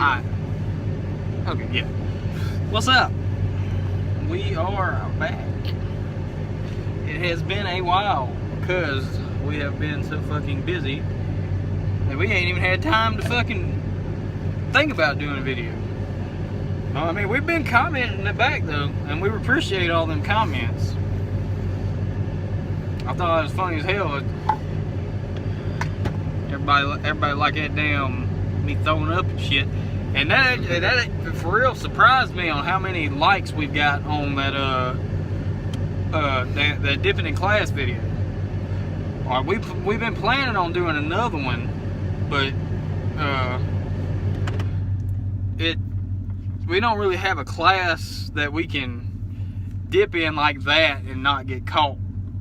Alright. Okay, yeah. What's up? We are back. It has been a while because we have been so fucking busy that we ain't even had time to fucking think about doing a video. I mean, we've been commenting in the back though, and we appreciate all them comments. I thought it was funny as hell. Everybody like that damn me throwing up and shit. And that for real surprised me on how many likes we've got on that dipping in class video. Alright, we've been planning on doing another one, but we don't really have a class that we can dip in like that and not get caught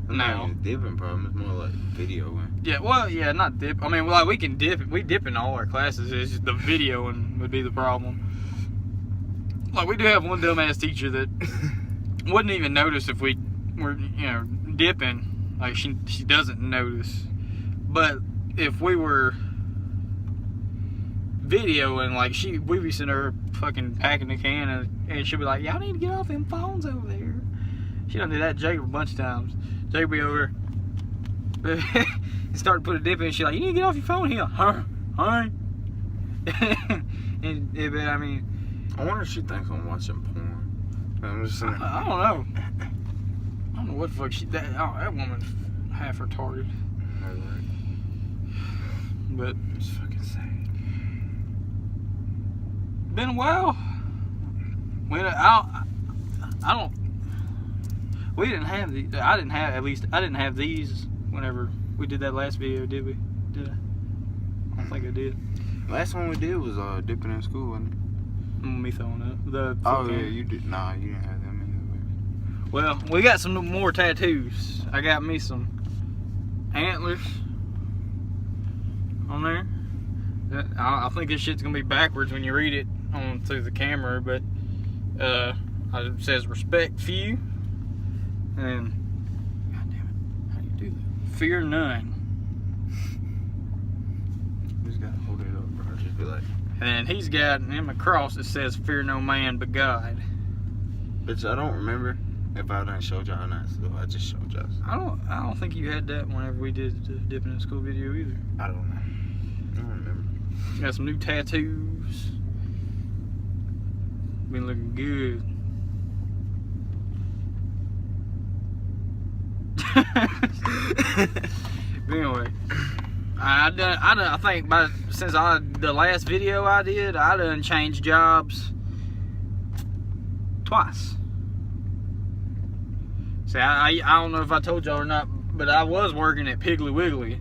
now. Dipping problem is more like videoing. Yeah, well, yeah, not dip. I mean, like we can dip. We dip in all our classes. It's just the videoing would be the problem. Like we do have one dumbass teacher that wouldn't even notice if we were, dipping. Like she doesn't notice. But if we were videoing, like we'd be sitting there fucking packing the can, and she'd be like, "Y'all need to get off them phones over there." She done did that to Jacob a bunch of times. Jacob be over there. He started to put a dip in, and she's like, "You need to get off your phone here." Huh? Alright. And I mean, I wonder if she thinks I'm watching porn. I'm just saying. I don't know. I don't know what the fuck that woman's half retarded. But it's fucking sad. Been a while. We didn't have these. I didn't have these whenever we did that last video, did we? Did I? I don't think I did. Last one we did was dipping in school, wasn't it? Me throwing up. Yeah, you did. Nah, you didn't have them anyway. Well, we got some more tattoos. I got me some antlers on there. I think this shit's gonna be backwards when you read it on through the camera, but it says respect few, and god damn it, how do you do that? Fear none. You just gotta hold it up, bro. Just be like. And he's got him a cross that says fear no man but God. Bitch, I don't remember if I done showed y'all or not, so I just showed y'all. I don't think you had that whenever we did the dipping in school video either. I don't know. I don't remember. Got some new tattoos. Been looking good. But anyway, I think since the last video I did, I done changed jobs twice. See, I don't know if I told y'all or not, but I was working at Piggly Wiggly.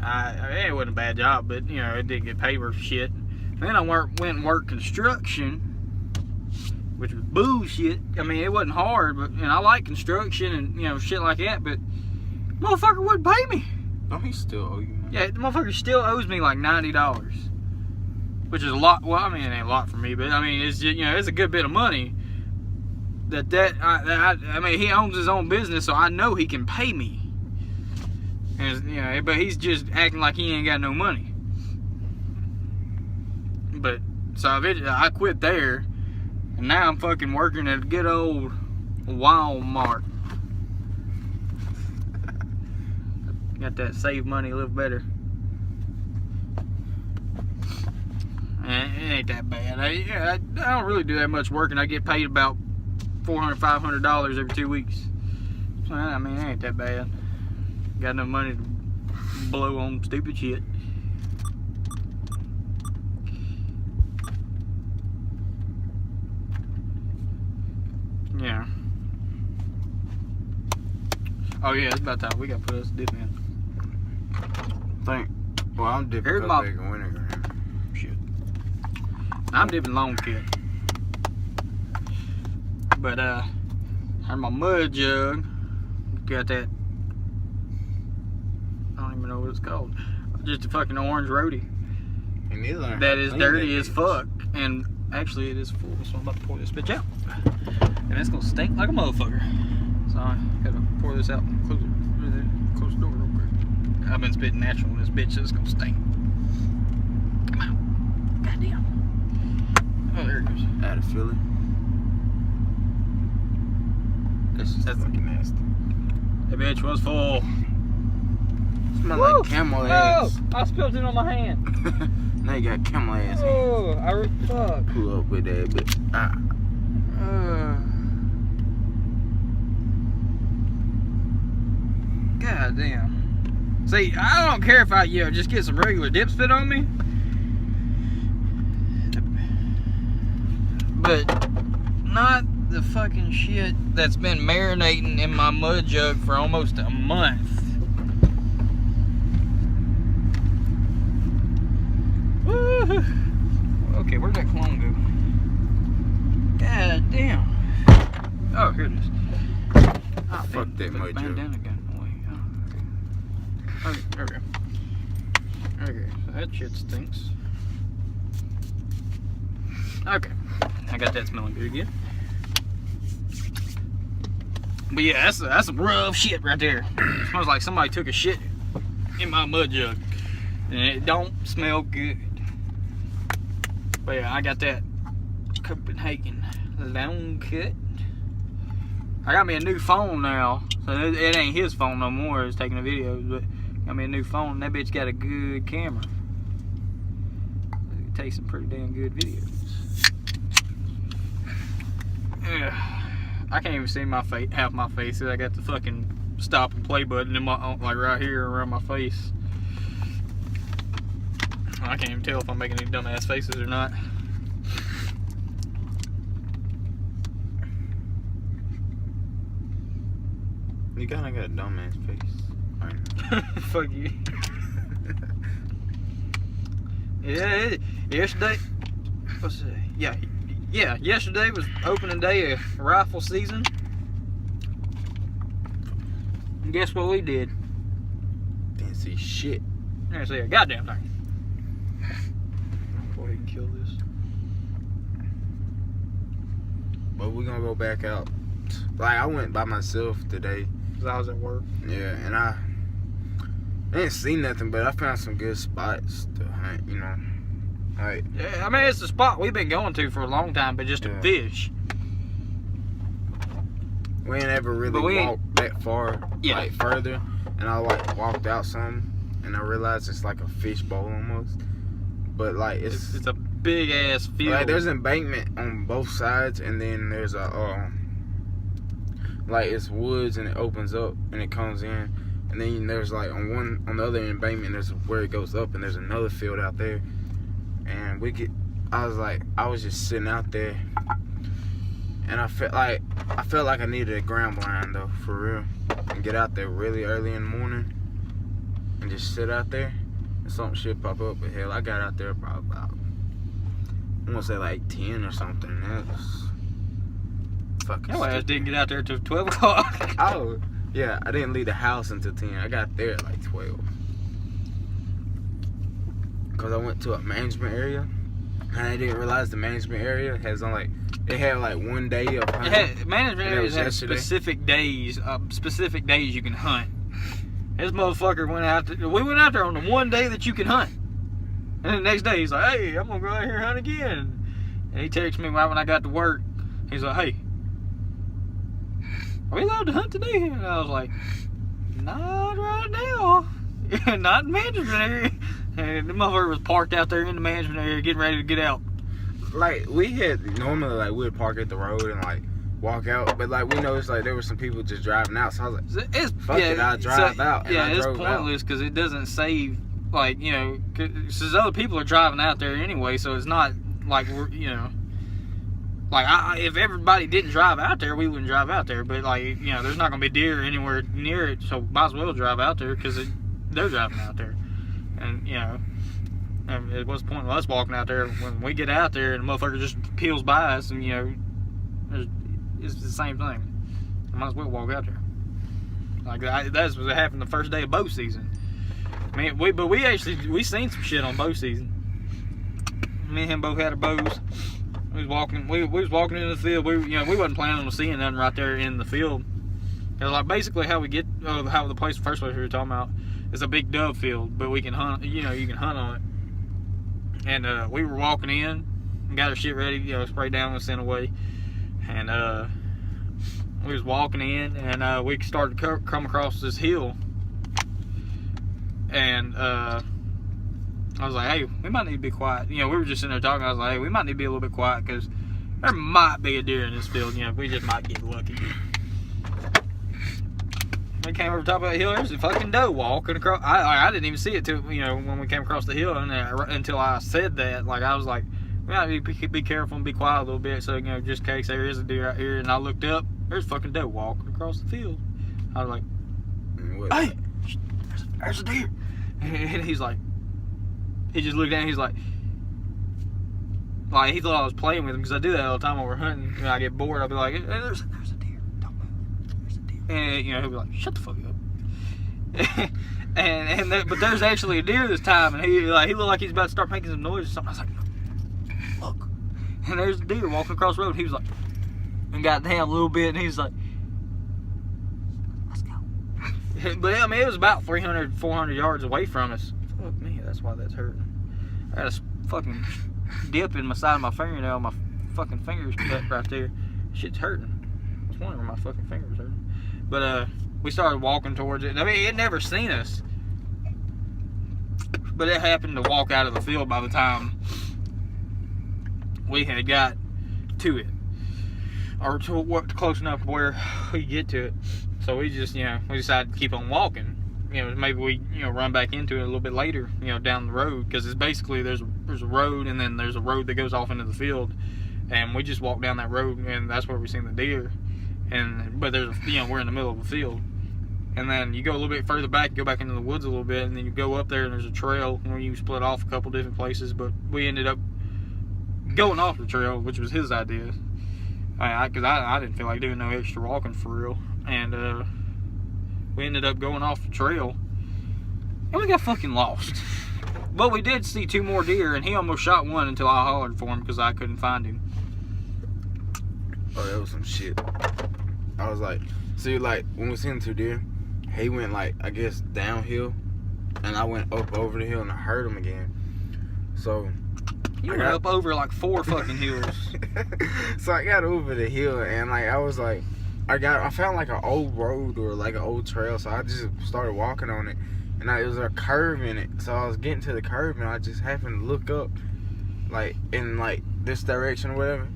It wasn't a bad job, but it didn't get paid for shit. Then I went and worked construction, which was bullshit. I mean, it wasn't hard, but I like construction and shit like that. But motherfucker wouldn't pay me. Don't he still owe you money? Yeah, the motherfucker still owes me like $90, which is a lot. Well, I mean, it ain't a lot for me, but I mean, it's just, it's a good bit of money. I mean, he owns his own business, so I know he can pay me. And but he's just acting like he ain't got no money. But so I quit there, and now I'm fucking working at a good old Walmart. Got that save money a little better. And it ain't that bad. I don't really do that much work, and I get paid about $400, $500 every 2 weeks. So I mean, it ain't that bad. Got enough money to blow on stupid shit. Yeah. Oh yeah, it's about time. We gotta put us dip in. Well, I'm dipping Here's back in wintergreen. Shit. I'm dipping long kit. But here's my mud jug. Got that. I don't even know what it's called. Just a fucking orange roadie. That is dirty as fuck. And actually it is full, so I'm about to pour this bitch out. And it's gonna stink like a motherfucker. So I gotta pour this out and close the door real quick. I've been spitting natural in this bitch, so it's gonna stink. Come on. goes. I had a feeling. That's fucking nasty. That bitch was full. Smell Woo! like camel Oh, ass. I spilled it on my hand. Now you got camel ass. Oh, fuck. Pull up with that, but God damn. See, I don't care if I, just get some regular dip spit on me. But not the fucking shit that's been marinating in my mud jug for almost a month. Woo. Okay, where'd that cologne go? God damn. Oh, here it is. Oh, fuck that mud jug. bandana got in the way. Oh, okay. Okay, there we go. Okay, so that shit stinks. Okay, I got that smelling good again. But yeah, that's some rough shit right there. It smells like somebody took a shit in my mud jug, and it don't smell good. But yeah, I got that Copenhagen long cut. I got me a new phone now, so it ain't his phone no more. It's taking the videos, but got me a new phone. That bitch got a good camera. It takes some pretty damn good videos. Yeah, I can't even see my face, half my face. I got the fucking stop and play button in my, like right here around my face. I can't even tell if I'm making any dumbass faces or not. you kinda got a dumbass face. Fuck you. Yeah, yesterday. What's it? Yeah, yesterday was opening day of rifle season. And guess what we did? Didn't see shit. Didn't see a goddamn thing. Go ahead and kill this. But we're gonna go back out. Like, I went by myself today. Cause I was at work. Yeah, and I didn't see nothing, but I found some good spots to hunt, you know. Like, Yeah, I mean it's the spot we've been going to for a long time, but just to Yeah. fish. we ain't ever really But we ain't- walked that far, Yeah. like further. And I like walked out some, and I realized it's like a fish bowl almost. But like It's a big ass field. like there's embankment on both sides, and then there's a like it's woods, and it opens up and it comes in, and then there's like on the other embankment there's where it goes up, and there's another field out there. And I was just sitting out there, and I felt like I needed a ground blind though, for real, and get out there really early in the morning and just sit out there, and something should pop up. But hell, I got out there probably about, I want to say like 10 or something. That was fucking Your ass stupid. didn't get out there till 12 o'clock. Oh, yeah, I didn't leave the house until 10. I got there at like 12. Because I went to a management area, and I didn't realize the management area had like 1 day of hunting. Management And it was areas have yesterday. specific days you can hunt. This motherfucker went out there. We went out there on the one day that you can hunt. And then the next day he's like, hey, I'm gonna go out here and hunt again. And he texted me right when I got to work. He's like, hey, are we allowed to hunt today? And I was like, not right now. Not in management area. And the motherfucker was parked out there in the management area getting ready to get out. Like, we had normally, like, we'd park at the road and, like, walk out. But, like, we noticed, like, there were some people just driving out. So I was like, It's Fuck it, I'll drive out, and Yeah, I it's drove out. pointless because it doesn't save, like, because other people are driving out there anyway, so it's not like we're, like if everybody didn't drive out there, we wouldn't drive out there. But like, there's not gonna be deer anywhere near it, so might as well drive out there because they're driving out there, and and it was the point of us walking out there when we get out there and the motherfucker just peels by us, and it's the same thing. I might as well walk out there. Like that's what happened the first day of bow season. Man, we seen some shit on bow season. Me and him both had our bows. We was walking in the field. We wasn't planning on seeing nothing right there in the field. It was like basically how the first place we were talking about is a big dove field, but we can hunt. You can hunt on it. And we were walking in, got our shit ready, sprayed down and sent away. And we was walking in, and we started to come across this hill. And I was like, hey, we might need to be quiet. We were just sitting there talking. I was like, hey, we might need to be a little bit quiet because there might be a deer in this field. We just might get lucky. We came over the top of that hill. There's a fucking doe walking across. I didn't even see it till when we came across the hill, and until I said that, like I was like, we gotta be careful and be quiet a little bit, so just in case there is a deer out here. And I looked up, there's a fucking doe walking across the field. I was like, hey, there's a deer. And he's like, he just looked at me. He's like he thought I was playing with him because I do that all the time when we're hunting. When I get bored, I'll be like, hey, there's a deer. Don't move. There's a deer. And he'll be like, shut the fuck up. But there's actually a deer this time, and he looked like he's about to start making some noise or something. I was like, look, and there's a deer walking across the road. He was like, and got down a little bit, and he's like, let's go. But I mean, it was about 300, 400 yards away from us. Fuck me, that's why that's hurting. I got a fucking dip in my side of my fingernail. My fucking finger's cut right there. Shit's hurting. I was wondering where my fucking finger was hurting. But we started walking towards it. I mean, it never seen us, but it happened to walk out of the field by the time we had got to it, or to what close enough where we get to it. So we just, we decided to keep on walking. Maybe we, run back into it a little bit later, down the road, because it's basically there's a road, and then there's a road that goes off into the field, and we just walked down that road, and that's where we seen the deer. But there's we're in the middle of a field, and then you go a little bit further back, go back into the woods a little bit, and then you go up there, and there's a trail where you split off a couple different places. But we ended up going off the trail, which was his idea, because I didn't feel like doing no extra walking for real, and we ended up going off the trail, and we got fucking lost. But we did see 2 more deer, and he almost shot one until I hollered for him because I couldn't find him. Oh, that was some shit. I was like, see, like, when we seen 2 deer, he went, like, I guess, downhill, and I went up over the hill, and I heard him again. So, you went up over, like, 4 fucking hills. So, I got over the hill, and, like, I was like, I found, like, an old road or, like, an old trail, so I just started walking on it, and it was a curve in it. So, I was getting to the curve, and I just happened to look up, like, in, like, this direction or whatever.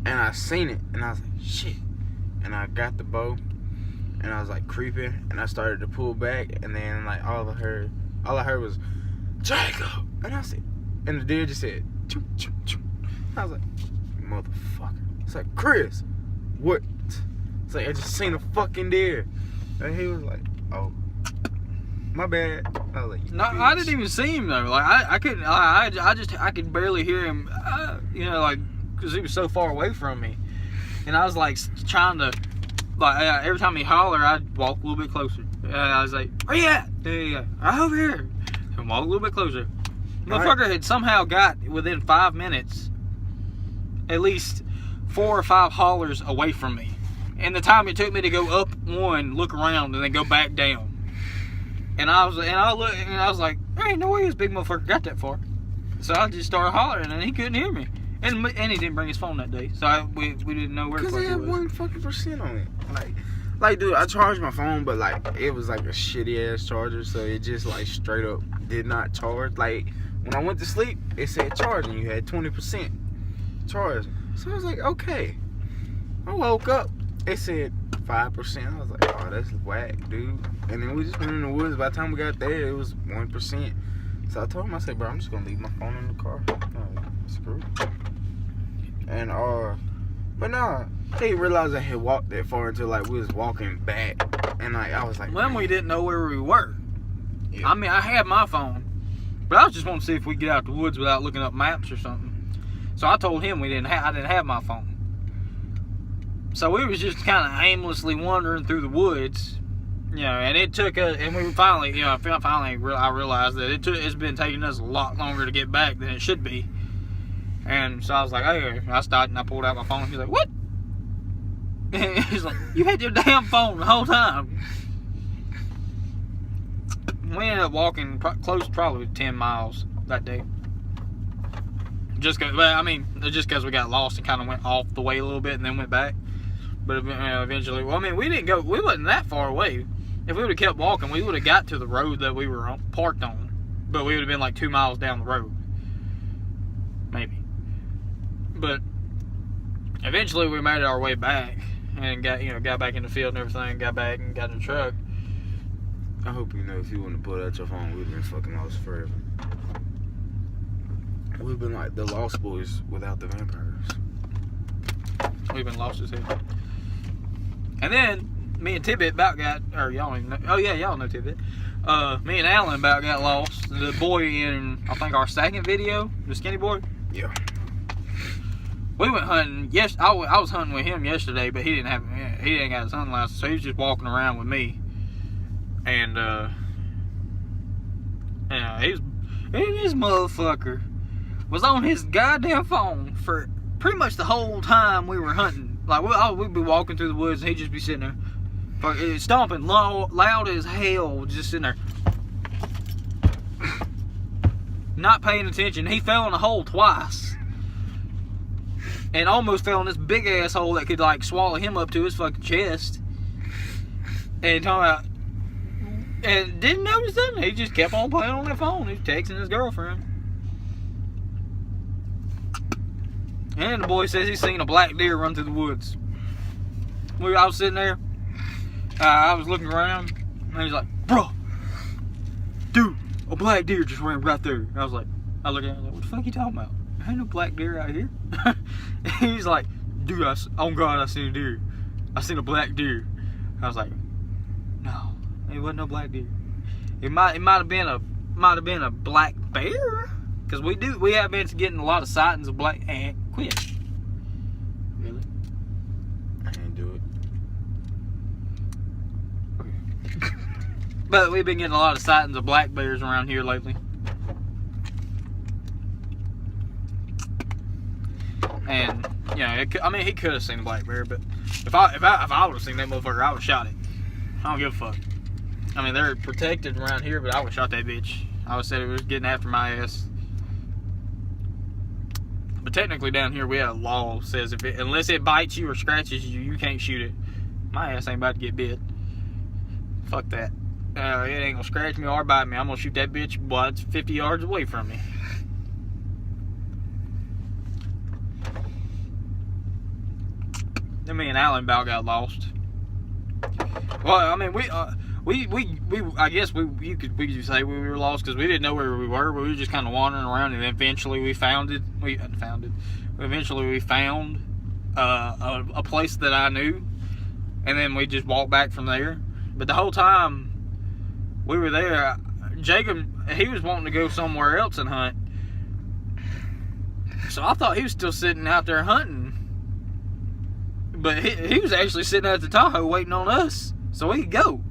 And I seen it, and I was like, shit. And I got the bow, and I was like creeping, and I started to pull back, and then like all I heard was Jacob, and I said, and the deer just said, choo, choo, choo. I was like, motherfucker. It's like, Chris, what? It's like, I just seen a fucking deer, and he was like, oh, my bad. I was like, no, bitch. I didn't even see him though. Like I couldn't. I could barely hear him. Like. Because he was so far away from me, and I was like trying to, like every time he hollered, I'd walk a little bit closer. I was like, where you at? I'm over here. And walk a little bit closer. Motherfucker had somehow got within 5 minutes, at least 4 or 5 hollers away from me. And the time it took me to go up one, look around, and then go back down. And I was like, there ain't no way this big motherfucker got that far. So I just started hollering, and he couldn't hear me. And he didn't bring his phone that day, so we didn't know where the fuck it was. Because it had 1 fucking % on it. Like, dude, I charged my phone, but like, it was like a shitty ass charger, so it just like straight up did not charge. Like, when I went to sleep, it said charging. You had 20% charge. So I was like, okay. I woke up, it said 5%. I was like, oh, that's whack, dude. And then we just went in the woods. By the time we got there, it was 1%. So I told him, I said, bro, I'm just gonna leave my phone in the car. Screw it. And but nah, I didn't realize I had walked that far until like we was walking back, and like I was like, when we didn't know where we were. Yeah. I mean, I had my phone, but I was just wanting to see if we could get out the woods without looking up maps or something. So I told him I didn't have my phone. So we was just kind of aimlessly wandering through the woods, and it took us, and we finally, I realized that it's been taking us a lot longer to get back than it should be. And so I was like, hey, I stopped and I pulled out my phone. He's like, what? And he's like, you had your damn phone the whole time. We ended up walking close, probably 10 miles that day. just because we got lost and kind of went off the way a little bit and then went back. But eventually, well, I mean, we wasn't that far away. If we would have kept walking, we would have got to the road that we were parked on. But we would have been like 2 miles down the road. Maybe. But eventually we made our way back and got back in the field and everything, got back and got in the truck. I hope you know if you wouldn't have pulled out your phone, we'd have been fucking lost forever. We've been like the Lost Boys without the vampires. We've been lost as hell. And then me and Tibbet about got, or y'all don't even know, oh yeah, y'all know Tibbet. Me and Alan about got lost. The boy in, I think, our second video, the skinny boy. Yeah. We went hunting. Yes, I was hunting with him yesterday, but he didn't got his hunting license, so he was just walking around with me. And this motherfucker was on his goddamn phone for pretty much the whole time we were hunting. Like we'd be walking through the woods, and he'd just be sitting there, stomping loud as hell, just sitting there, not paying attention. He fell in a hole twice. And almost fell in this big ass hole that could like swallow him up to his fucking chest. And talking about, and didn't notice nothing. He just kept on playing on that phone. He was texting his girlfriend. And the boy says he's seen a black deer run through the woods. I was sitting there. I was looking around, and he's like, "Bro, dude, a black deer just ran right there." And I looked at him, I was like, "What the fuck you talking about? There ain't no black deer out here." He's like, "Dude, oh God, I seen a deer. I seen a black deer." I was like, "No, it wasn't no black deer. It might have been a black bear, because we have been getting a lot of sightings of black." Quit. Really? I can't do it. Okay. But we've been getting a lot of sightings of black bears around here lately. And he could have seen a black bear, but if I would have seen that motherfucker, I would have shot it. I don't give a fuck. I mean, they're protected around here, but I would have shot that bitch. I would have said it was getting after my ass. But technically down here we have a law that says unless it bites you or scratches you, you can't shoot it. My ass ain't about to get bit. Fuck that. It ain't gonna scratch me or bite me. I'm gonna shoot that bitch while it's 50 yards away from me. Then me and Alan about got lost. Well, I mean, we I guess we could say we were lost because we didn't know where we were, but we were just kind of wandering around, and eventually we found it. Eventually we found a place that I knew, and then we just walked back from there. But the whole time we were there, Jacob, he was wanting to go somewhere else and hunt, so I thought he was still sitting out there hunting, but he was actually sitting at the Tahoe waiting on us so we could go.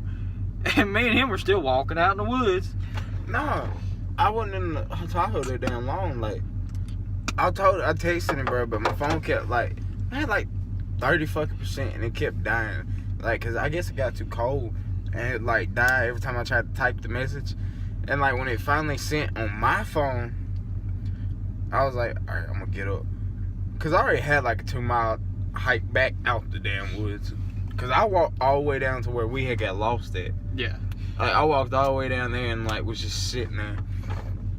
And me and him were still walking out in the woods. No, I wasn't in the Tahoe that damn long. Like, I texted him, bro, but my phone kept I had 30% and it kept dying. Like, cause I guess it got too cold and it died every time I tried to type the message. And when it finally sent on my phone, I was like, all right, I'm gonna get up. Cause I already had a 2-mile hike back out the damn woods. Cause I walked all the way down to where we had got lost at. Yeah. I walked all the way down there and was just sitting there.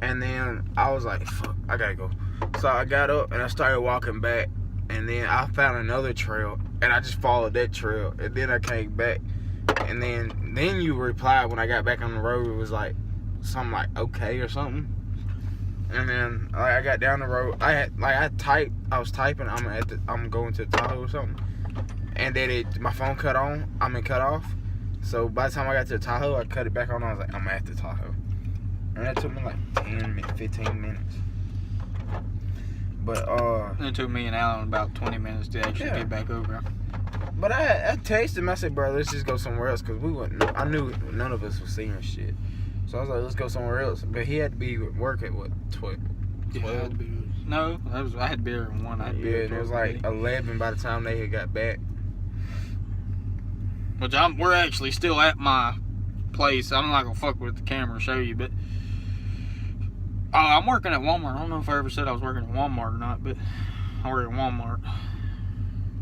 And then I was like, fuck, I gotta go. So I got up and I started walking back. And then I found another trail and I just followed that trail. And then I came back. And then you replied when I got back on the road. It was something okay or something. And then I got down the road. I was typing. I'm going to the Tahoe or something. And then my phone cut off. So by the time I got to the Tahoe, I cut it back on. I was like, I'm at the Tahoe. And that took me 15 minutes. But it took me and Alan about 20 minutes to actually get back over. But I texted him. I said, bro, let's just go somewhere else, because I knew none of us was seeing shit. So I was like, let's go somewhere else. But he had to be at work at 12? Yeah, no, I had beer at 1. And it was 11 by the time they had got back. Which we're actually still at my place. I'm not gonna fuck with the camera and show you, but I'm working at Walmart. I don't know if I ever said I was working at Walmart or not, but I work at Walmart,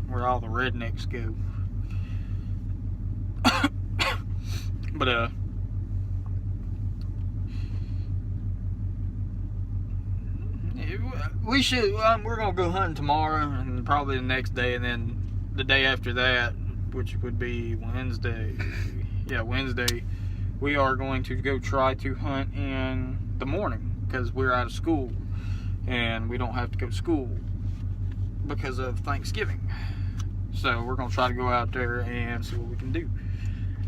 where all the rednecks go. But we should. We're gonna go hunting tomorrow, and probably the next day, and then the day after that, which would be Wednesday. Yeah, Wednesday. We are going to go try to hunt in the morning because we're out of school, and we don't have to go to school because of Thanksgiving. So we're gonna try to go out there and see what we can do.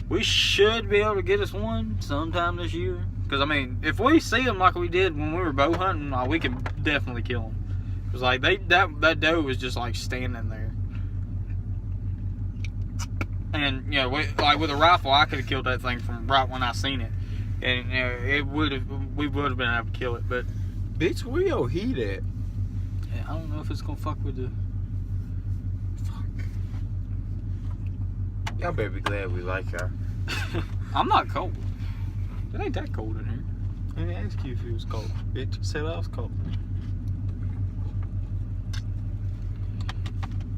We should be able to get us one sometime this year. Because, I mean, if we see them like we did when we were bow hunting, we can definitely kill them. Because, like, that doe was just, like, standing there. And, you know, like, with a rifle, I could have killed that thing from right when I seen it. And, you know, we would have been able to kill it, but... Bitch, where your heat at? Yeah, I don't know if it's going to fuck with the... Fuck. Y'all better be glad we like y'all. I'm not cold. It ain't that cold in here. I didn't ask you if it was cold. Bitch, you said I was cold.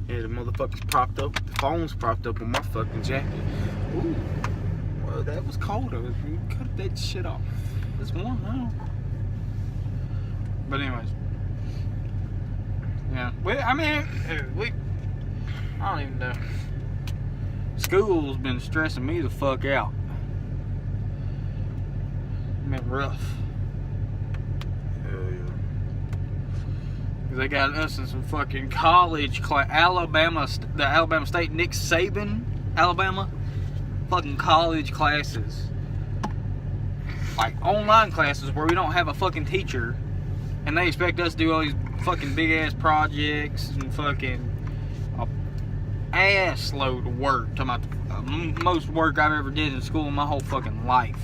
Yeah, the motherfucker's propped up. The phone's propped up on my fucking jacket. Ooh. Well, that was colder. You cut that shit off. It's warm now. But anyways. Yeah. I don't even know. School's been stressing me the fuck out. Been rough. Hell yeah. They got us in some fucking college class. The Alabama State, Nick Saban, Alabama. Fucking college classes. Like online classes where we don't have a fucking teacher. And they expect us to do all these fucking big ass projects and fucking ass load of work. Talking about the most work I've ever did in school in my whole fucking life.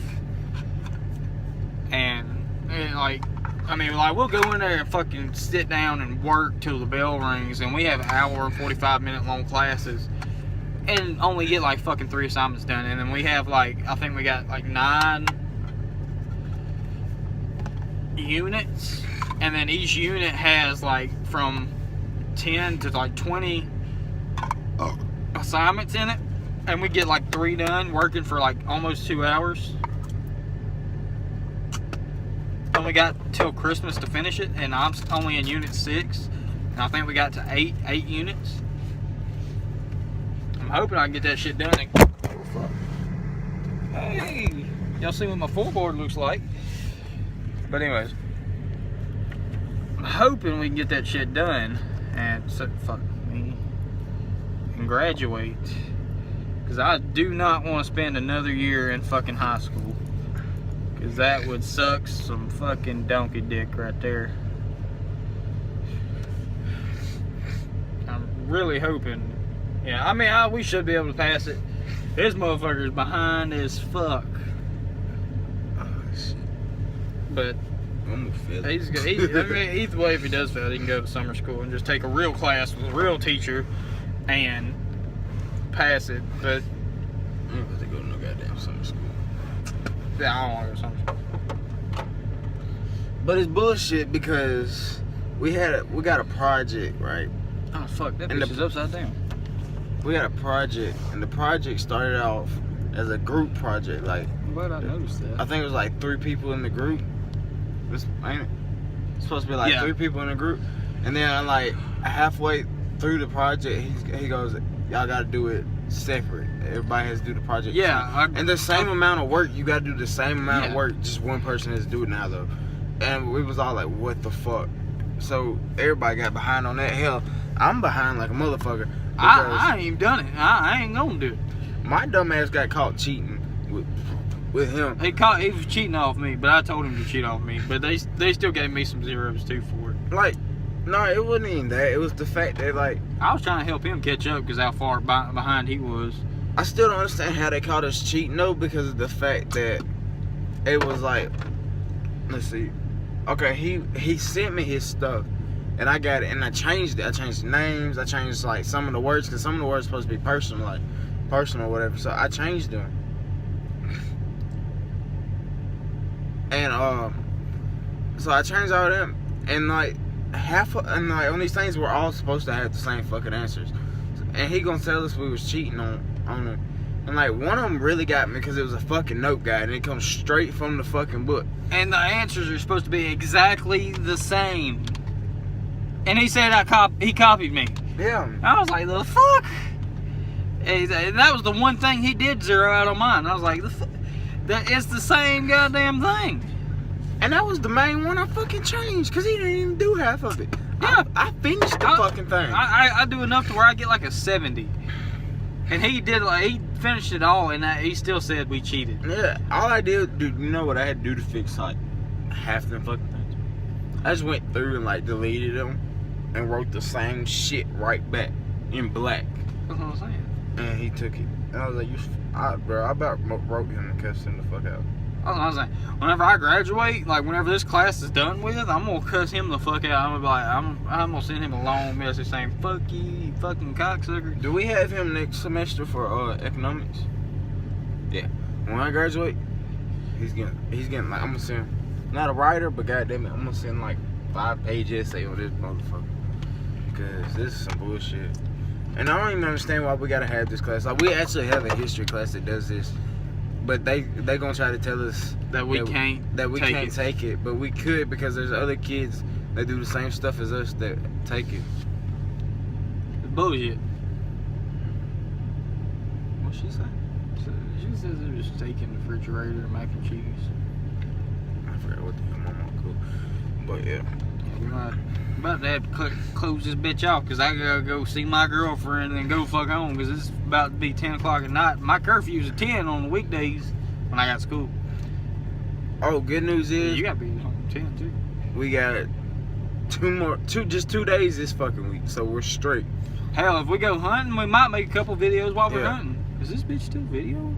And like, I mean, like, we'll go in there and fucking sit down and work till the bell rings, and we have an hour and 45-minute long classes, and only get like fucking 3 assignments done. And then we have like, I think we got like 9 units, and then each unit has like from 10 to like 20 assignments in it, and we get like 3 done working for like almost 2 hours. We got till Christmas to finish it, and I'm only in unit 6, and I think we got to 8 units. I'm hoping I can get that shit done. Hey, y'all see what my floorboard looks like? But anyways, I'm hoping we can get that shit done and and graduate, because I do not want to spend another year in fucking high school. Because that would suck some fucking donkey dick right there. I'm really hoping. Yeah, I mean, we should be able to pass it. This motherfucker's behind as fuck. Oh, shit. But I'm gonna fail. Either way, if he does fail, he can go to summer school and just take a real class with a real teacher and pass it. But I'm not about to go to no goddamn summer school. Yeah, I don't want to go to summer school. But it's bullshit because we got a project, right? Oh fuck, that and bitch is upside down. We got a project, and the project started off as a group project. Like, I'm glad I noticed that. I think it was like 3 people in the group. Ain't it? It's supposed to be like 3 people in the group, and then like halfway through the project, he goes, "Y'all got to do it separate. Everybody has to do the project." Yeah, and the same amount of work. You got to do the same amount of work. Just one person has to do it now, though. And we was all like, "What the fuck?" So everybody got behind on that. Hell, I'm behind like a motherfucker. I ain't even done it. I ain't gonna do it. My dumb ass got caught cheating with him. He was cheating off me, but I told him to cheat off me. But they still gave me some zeros too for it. Like, no, it wasn't even that. It was the fact that, like, I was trying to help him catch up because how far behind he was. I still don't understand how they caught us cheating, though, because of the fact that it was like, let's see. Okay, he sent me his stuff, and I got it, and I changed it. I changed the names. I changed, like, some of the words, because some of the words are supposed to be personal or whatever. So I changed them. And So I changed all them, and like on these things we're all supposed to have the same fucking answers, and he gonna tell us we was cheating on them, and like one of them really got me because it was a fucking note guide and it comes straight from the fucking book, and the answers are supposed to be exactly the same. And he said he copied me. Yeah. I was like, the fuck? And that was the one thing he did zero out on mine. I was like, that it's the same goddamn thing. And that was the main one I fucking changed because he didn't even do half of it. Yeah. I finished the fucking thing. I do enough to where I get like a 70. And he finished it all, and he still said we cheated. Yeah, all I did, dude, you know what I had to do to fix like half them fucking things? I just went through and like deleted them and wrote the same shit right back in black. That's what I'm saying. And he took it. And I was like, bro, I about wrote him and cussed him the fuck out. That's what I'm saying. Whenever I graduate, like whenever this class is done with, I'm gonna cuss him the fuck out. I'm gonna be like, I'm gonna send him a long message saying, fuck you fucking cocksucker. Do we have him next semester for economics? Yeah. When I graduate, he's getting like, I'm gonna send, not a writer, but goddamn it, I'm gonna send like 5-page essay on this motherfucker. Because this is some bullshit. And I don't even understand why we gotta have this class. Like, we actually have a history class that does this. But they gonna try to tell us that we can't take it, but we could because there's other kids that do the same stuff as us that take it. It's bullshit. What'd she say? She says they're just taking the refrigerator and mac and cheese. I forgot what the hell my mom cooked, but yeah. I'm about to have to close this bitch off because I gotta go see my girlfriend and go fuck home because it's about to be 10 o'clock at night. My curfew's at 10 on the weekdays when I got school. Oh, good news is you gotta be home at 10 too. We got just 2 days this fucking week, so we're straight. Hell, if we go hunting, we might make a couple videos while we're hunting. Is this bitch still video?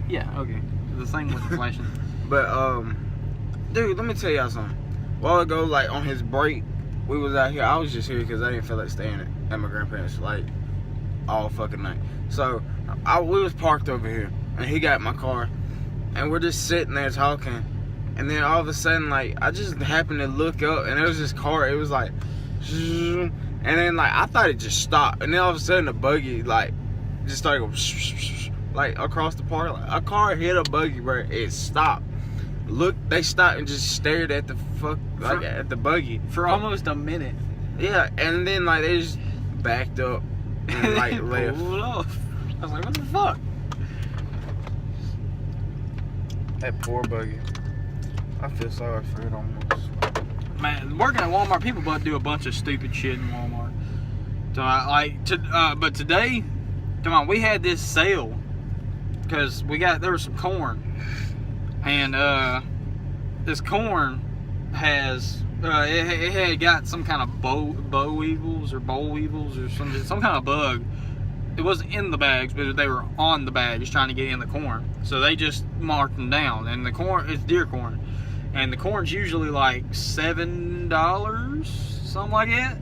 Yeah, okay. The same with the flashing. But dude, let me tell y'all something. A while ago, like on his break, we was out here. I was just here because I didn't feel like staying at my grandparents like all fucking night. So we was parked over here, and he got in my car, and we're just sitting there talking, and then all of a sudden, like I just happened to look up, and there was this car. It was like, and then like I thought it just stopped, and then all of a sudden the buggy like just started going like across the park. Like, a car hit a buggy, bro. It stopped. Look, they stopped and just stared at the at the buggy for almost a minute. Yeah, and then like they just backed up and like left. Pulled off. I was like, what the fuck? That poor buggy. I feel sorry for it almost. Man, working at Walmart, people do a bunch of stupid shit in Walmart. So but today, we had this sale because there was some corn. And this corn has it had got some kind of boll weevils or some kind of bug. It wasn't in the bags, but they were on the bags trying to get in the corn. So they just marked them down. And the corn, it's deer corn, and the corn's usually like $7, something like that,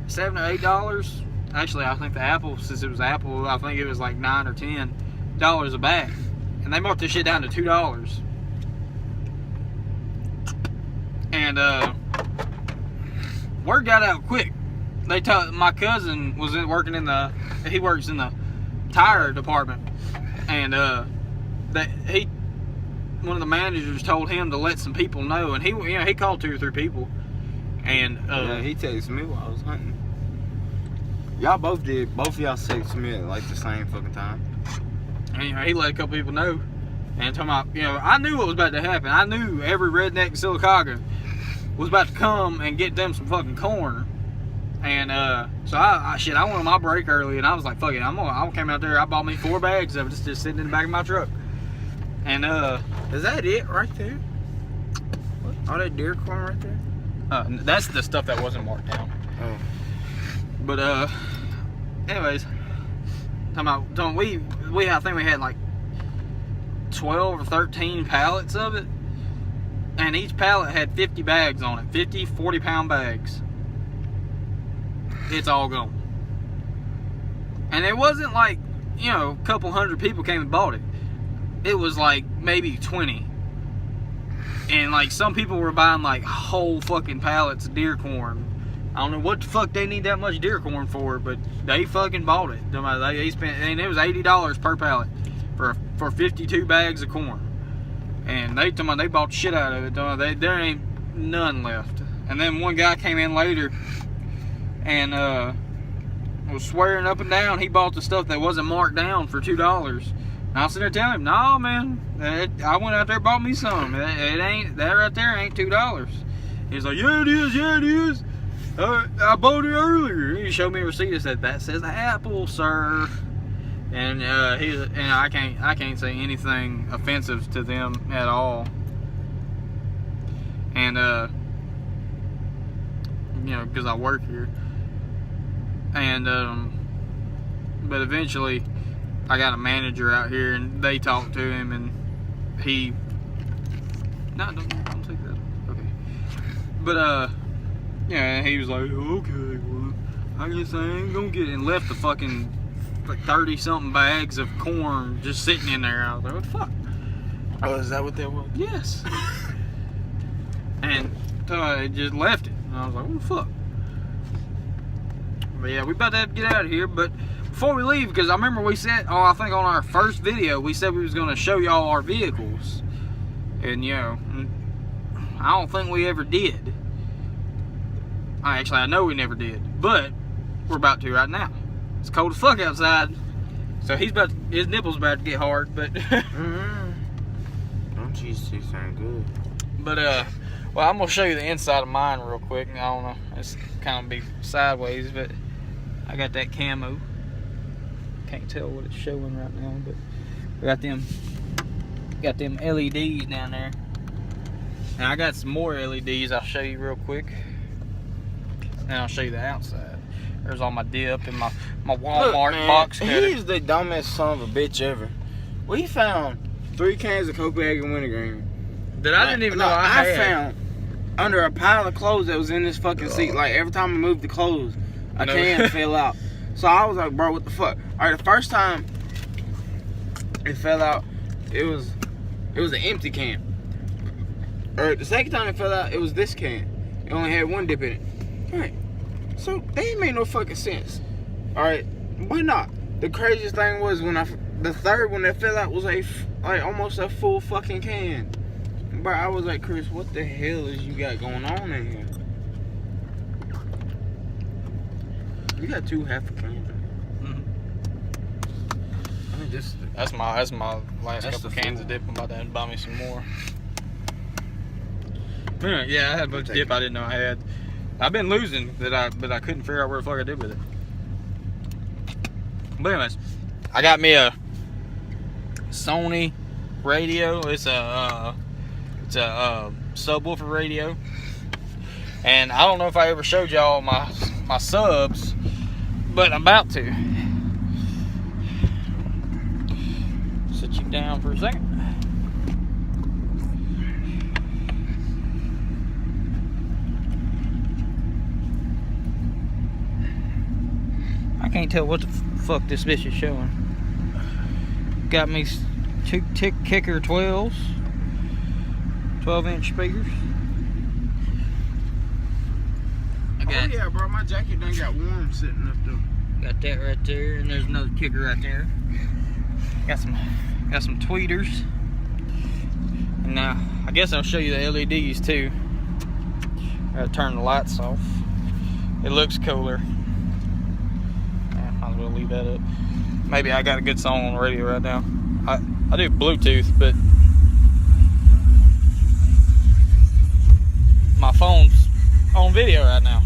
$7 or $8. Actually, I think the apple, since it was apple, I think it was like $9 or $10 a bag. And they marked this shit down to $2. And word got out quick. They told my cousin was working he works in the tire department, and one of the managers told him to let some people know, and he called 2 or 3 people, and he texted me while I was hunting. Y'all both of y'all texted me at like the same fucking time. And he let a couple people know, and talking about, I knew what was about to happen. I knew every redneck in Sylacauga was about to come and get them some fucking corn. And so I went on my break early, and I was like, fuck it, I came out there. I bought me 4 bags of it, just sitting in the back of my truck. And is that it right there? What? All that deer corn right there? That's the stuff that wasn't marked down. Oh. But anyways, I think we had like 12 or 13 pallets of it, and each pallet had 50 bags on it, 50 40-pound bags. It's all gone. And it wasn't like, a couple hundred people came and bought it. It was like maybe 20. And like some people were buying like whole fucking pallets of deer corn. I don't know what the fuck they need that much deer corn for, but they fucking bought it. They spent, and it was $80 per pallet for 52 bags of corn. And they bought the shit out of it. There ain't none left. And then one guy came in later and was swearing up and down he bought the stuff that wasn't marked down for $2. And I was sitting there telling him, no man, I went out there and bought me some. It ain't, that right there ain't $2. He's like, yeah it is. I bought it earlier. He showed me a receipt that said that says Apple, sir. And I can't say anything offensive to them at all. And you know, because I work here. And but eventually I got a manager out here and they talked to him and he don't take that. Okay. But yeah, he was like, okay, well, I guess I ain't gonna get it, and left the fucking like 30 something bags of corn just sitting in there. I was like, what the fuck? Oh, is that what that was? Yes. And so I just left it. And I was like, what the fuck? But yeah, we about to have to get out of here. But before we leave, because I remember we said, I think on our first video, we said we was going to show y'all our vehicles. And, you know, I don't think we ever did. Actually, I know we never did. But we're about to right now. It's cold as fuck outside. So his nipple's about to get hard. But Don't cheese too sound good. But well, I'm gonna show you the inside of mine real quick. I don't know, it's kind of be sideways, but I got that camo. Can't tell what it's showing right now, but we got them LEDs down there. And I got some more LEDs I'll show you real quick. And I'll show you the outside. There's all my dip and my Walmart box cutter. He's the dumbest son of a bitch ever. We found 3 cans of Copenhagen wintergreen that I didn't even know I had. Found under a pile of clothes that was in this fucking seat. Like every time I moved the clothes, a can fell out. So I was like, bro, what the fuck? Alright, the first time it fell out, it was an empty can. Alright, the second time it fell out, it was this can. It only had 1 dip in it. Alright. So they ain't made no fucking sense. Alright, why not? The craziest thing was the third one that fell out was like almost a full fucking can. But I was like, Chris, what the hell is you got going on in here? You got 2 half a cans. I mean, that's my last couple cans of dip. I'm about to buy me some more. Yeah, I had a bunch of dip I didn't know I had. I've been losing but I couldn't figure out where the fuck I did with it. But anyways, I got me a Sony radio. It's a subwoofer radio, and I don't know if I ever showed y'all my subs, but I'm about to. Sit you down for a second. I can't tell what the fuck this bitch is showing. Got me 2 Kicker 12s. 12-inch speakers. Yeah, bro, my jacket done got warm sitting up there. Got that right there, and there's another kicker right there. Got some tweeters. And now, I guess I'll show you the LEDs too. I gotta turn the lights off. It looks cooler. Yeah, might as well leave that up. Maybe I got a good song on the radio right now. I do Bluetooth, but my phone's on video right now.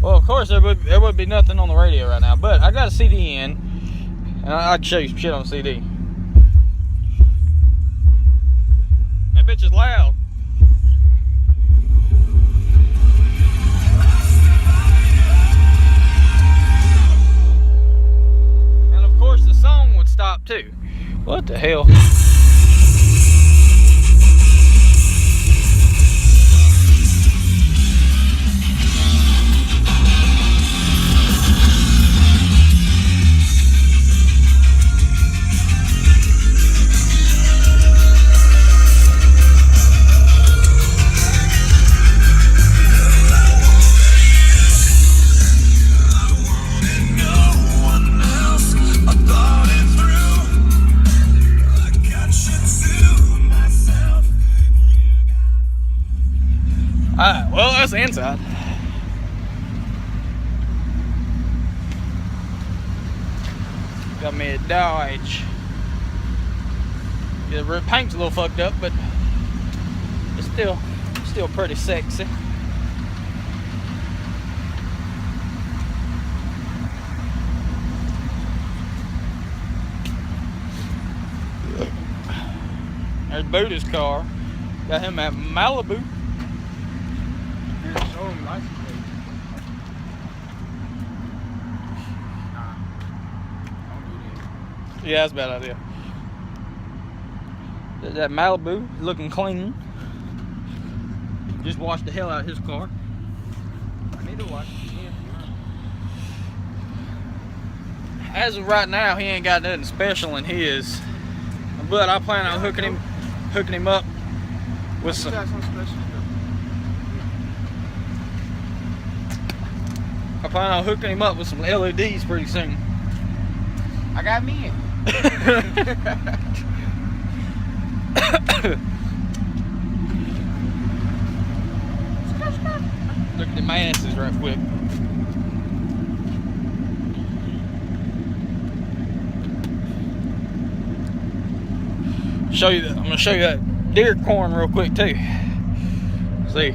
Well, of course there would be nothing on the radio right now, but I got a CD in, and I can show you some shit on CD. That bitch is loud. And of course the song would stop too. What the hell? that's the inside. Got me a Dodge. Yeah, the paint's a little fucked up, but it's still pretty sexy. There's Buddha's car. Got him at Malibu. Show him license plate. Nah. Don't do that. Yeah, that's a bad idea. That Malibu looking clean. Just washed the hell out of his car. I need to watch it again. As of right now, he ain't got nothing special in his. But I plan on hooking him up with You some. got some special stuff. I plan on hooking him up with some LEDs pretty soon. I got me. Look at the asses right quick. I'm gonna show you that deer corn real quick too. See,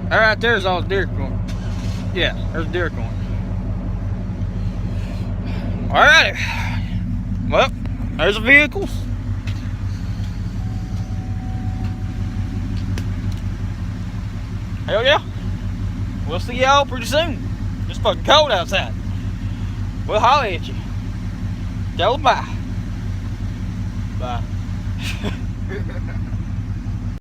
that right there's all deer corn. Yeah, there's deer corn. Alrighty. Well, there's the vehicles. Hell yeah. We'll see y'all pretty soon. It's fucking cold outside. We'll holler at you. Tell them bye. Bye.